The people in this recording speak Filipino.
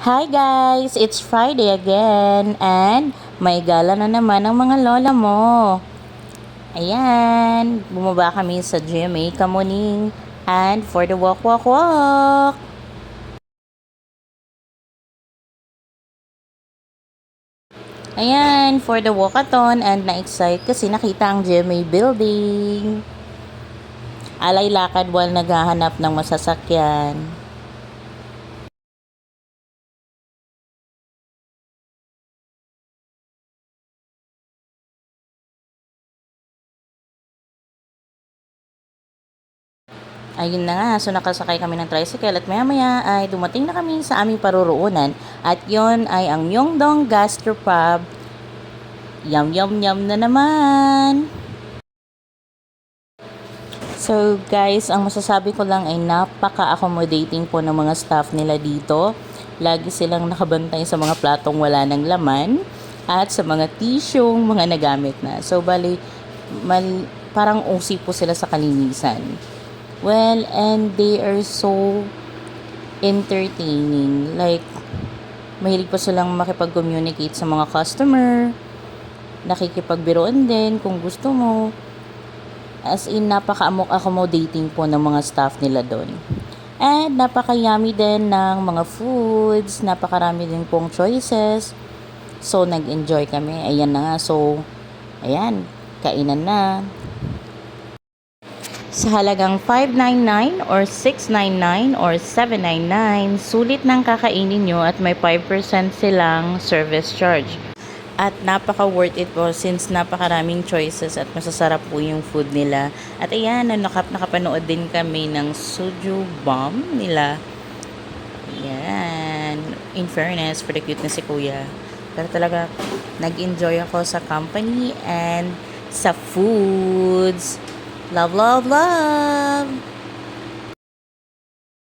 Hi guys! It's Friday again and may gala na naman ang mga lola mo. Ayan, bumaba kami sa GMA Kamuning and for the walk, walk, walk. Ayan, for the walkathon and na-excite kasi nakita ang GMA building. Alay lakad while naghahanap ng masasakyan. Ayun na nga, so nakasakay kami ng tricycle at maya maya ay dumating na kami sa aming paruroonan at yon ay ang Myeongdong Gastropub. Yum yum yum na naman! So guys, ang masasabi ko lang ay napaka-accommodating po ng mga staff nila dito. Lagi silang nakabantay sa mga platong wala ng laman at sa mga tisyong mga nagamit na. So bali, parang OC po sila sa kalinisan. Well, and they are so entertaining. Like, mahilig pa silang makipag-communicate sa mga customer. Nakikipagbiruan din kung gusto mo. As in, napaka-accommodating po ng mga staff nila doon. And napaka-yummy din ng mga foods. Napakarami din pong choices. So, nag-enjoy kami. Ayan na nga. So, ayan. Kainan na. Sa halagang 599 or 699 or 799, sulit ng kakainin nyo at may 5% silang service charge. At napaka worth it po since napakaraming choices at masasarap po yung food nila. At ayan, nakapanood din kami ng Suju Bomb nila. Ayan, in fairness, for the cute na si Kuya. Pero talaga, nag-enjoy ako sa company and sa foods. Love, love, love!